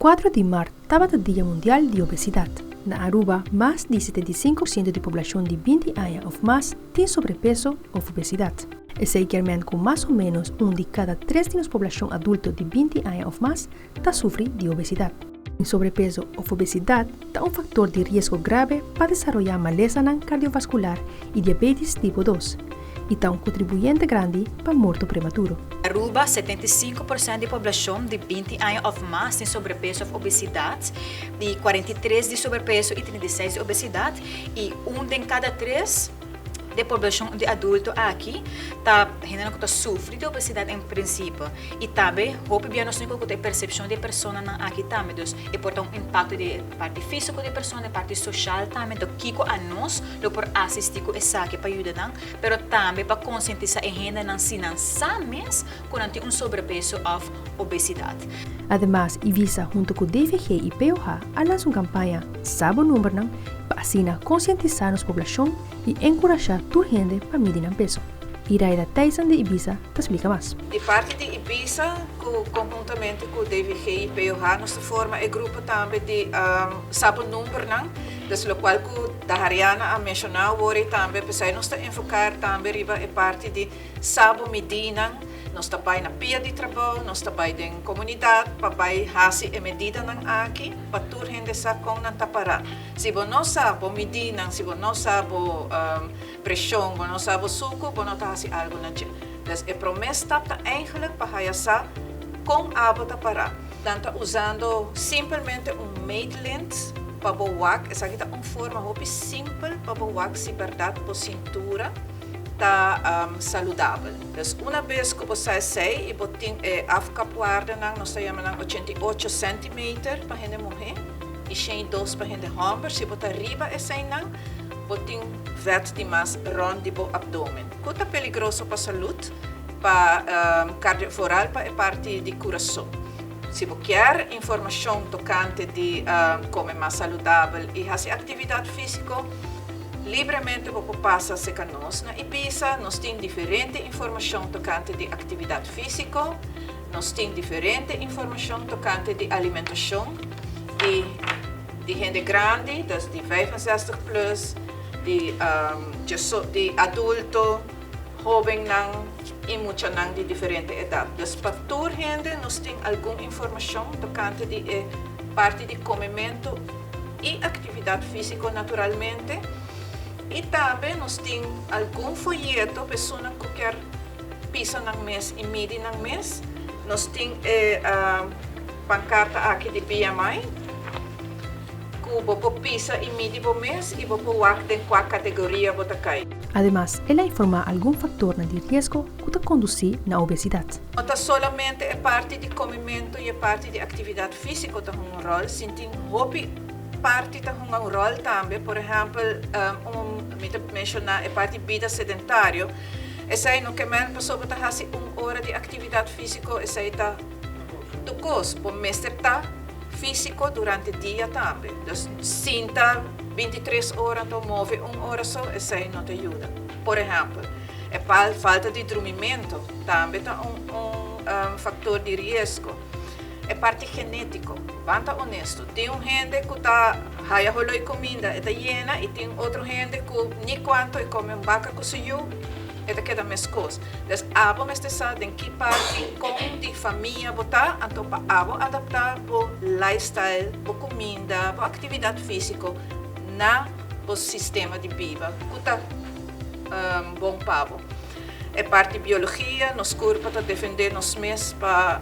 4 de março estava o Dia Mundial de Obesidade. Na Aruba, mais de 75% da população de 20 anos ou mais tem sobrepeso ou obesidade. E seguidamente com mais ou menos de cada 3 da população adulta de 20 anos ou mais está sofre de obesidade. O sobrepeso ou obesidade é fator de risco grave para desenvolver maleza cardiovascular e diabetes tipo 2 e é contribuinte grande para a morte prematura. Aruba, 75% da população de 20 anos ou mais tem sobrepeso ou obesidade, de 43% de sobrepeso e 36% de obesidade, e de cada 3 da população de adulto aqui está sofre de obesidade em princípio, e também houve bem nós temos a percepção de pessoa aqui também, e portanto impacto de parte física de pessoa, de parte social também, do que a nós por assistir com essa aqui para ajudar, mas também para conscientizar a gente não se não sabe quando sobrepeso ou obesidade. Además, Ibiza junto com o DVG e POH lançam uma campanha Sabo Número para assim conscientizar a população e encorajar a gente para medir o peso. Iraida Tyson de Ibiza te explica mais. De parte de Ibiza, conjuntamente com o DVG e POH, nós formamos um grupo também de Sabo Número, do qual a Hariana a mencionar hoje também, porque nós estamos enfocar também riba a parte de Sabo Medina. Nós trabalhamos na pia de trabalho, nós trabalhamos na comunidade, para fazer a medida aqui, para toda a gente saber como não parar. Se você não sabe medida, se você não sabe pressão, você não sabe suco, você não está fazendo algo na gente. Então, a promessa está eigenlijk para fazer com a água parar. Então, usando simplesmente meetlint para o wak, essa aqui é uma forma muito simples para o wak, se verdade, para a cintura. Saudável. Então, uma vez que você sai e você afkapuarda, nós chamamos 88 cm para a gente morrer e 102 para a gente romper. Se você arriba essa você tem vet de mais rond do abdômen. Isso é perigoso para a saúde, para cardiovascular, para a parte do coração. Se você quer informação tocante de comer mais saudável e fazer atividade física, livremente você passa a com nós. Na Ibiza, nós temos diferente informação tocante de atividade física, nós temos diferente informação tocante de alimentação, de gente grande, de 65 plus, de adulto, jovem e muita de diferente idade. Então, para toda gente, nós temos alguma informação tocante de parte de comimento e atividade física naturalmente. E também nós temos algum folheto, pessoa que quer pisar no mês e medir no mês. Nós temos a pancarta aqui de BMI, que você pisa e medir o mês e você vai em qual categoria você cai. Además, ela informa algum fator de risco que conduz na obesidade. Não é somente a parte de comimento e a parte de atividade física que tem um rol, sentir parte tem um rol também, por exemplo, mencionar a parte de vida sedentária. Essa é no que a pessoa está fazendo 1 hora de atividade física, essa está do gosto, por mestre físico durante o dia também. Então, sinta 23 horas, então move 1 hora só, essa não te ajuda. Por exemplo, a falta de dormimento também é um fator de risco. É parte genética, vamos ser honesto. Tem gente que está rolando comida, está llena, e tem outra gente que nem quanto e come vaca com suyo, e está queda mais coisa. Então, a gente precisa de que parte com de família botar, então para a adaptar para o lifestyle, para comida, para atividade física, na o sistema de vida, que está bom para é parte de biologia, nos corpo para defender nos mesmos para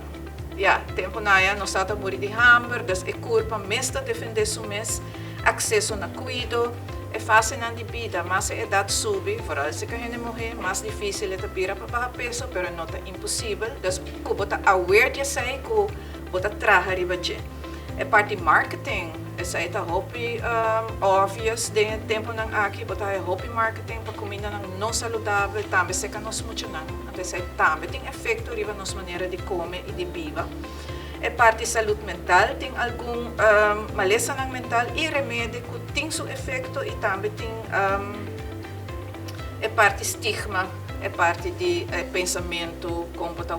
tempo nós estamos a morrer de hambre, então o corpo mesmo defender o mês, acesso na cuido, é fácil na vida, mas a idade sube, vooral se a gente morrer, mais difícil é para baixar peso, mas não é impossível, então que você aware de isso, que você traga riba de. É parte de marketing, essa é a obvious de tempo não aqui, você é marketing para comida não saudável, também se que nós muito não, então isso também tem efeito riba nossa maneira de comer e de viver. É parte de saúde mental, tem algum maleza mental e remédio que tem seu efeito e também tem é parte de estigma, é parte de pensamento como você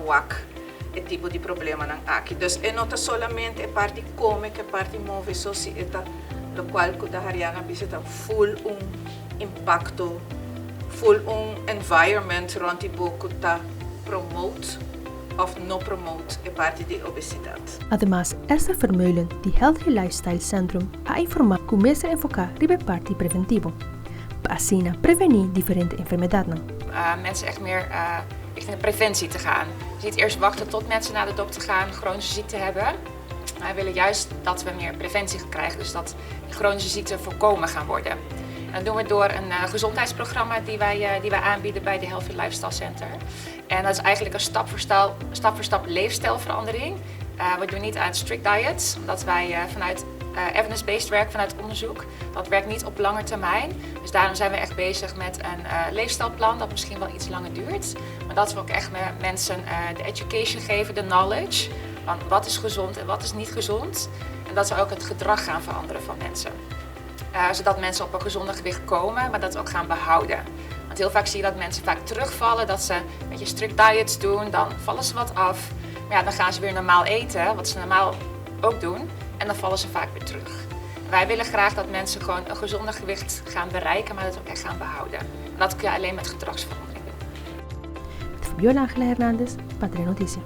e tipo di problema ng aki. Dus e nota solamente e parti come che parti move so si eta lo qual ko da Haryana bisita full impacto, full environment rond die boku ta promote of no promote e parte de obesidad. Además, Esther Vermeulen, die Healthy Lifestyle Centrum, ha informado que mestre enfocar ribe parte preventivo. Para prevenir diferente enfermedades. Mensen echt meer richting de preventie te gaan. Dus niet eerst wachten tot mensen naar de dokter gaan, chronische ziekte hebben. Wij willen juist dat we meer preventie gaan krijgen, dus dat die chronische ziekten voorkomen gaan worden. En dat doen we door een gezondheidsprogramma die wij aanbieden bij de Healthy Lifestyle Center. En dat is eigenlijk een stap voor stap leefstijlverandering. We doen niet aan strict diets, omdat wij vanuit evidence-based werk, vanuit onderzoek. Dat werkt niet op lange termijn. Dus daarom zijn we echt bezig met een leefstijlplan dat misschien wel iets langer duurt. Maar dat we ook echt met mensen de education geven, de knowledge. Van wat is gezond en wat is niet gezond. En dat we ook het gedrag gaan veranderen van mensen. Zodat mensen op een gezonder gewicht komen, maar dat ook gaan behouden. Want heel vaak zie je dat mensen vaak terugvallen, dat ze een beetje strict diets doen, dan vallen ze wat af. Maar ja, dan gaan ze weer normaal eten, wat ze normaal ook doen, en dan vallen ze vaak weer terug. Wij willen graag dat mensen gewoon een gezonder gewicht gaan bereiken, maar dat ook echt gaan behouden. En dat kun je alleen met gedragsverandering doen. Fabiola Ángela Hernández, Patria Noticia.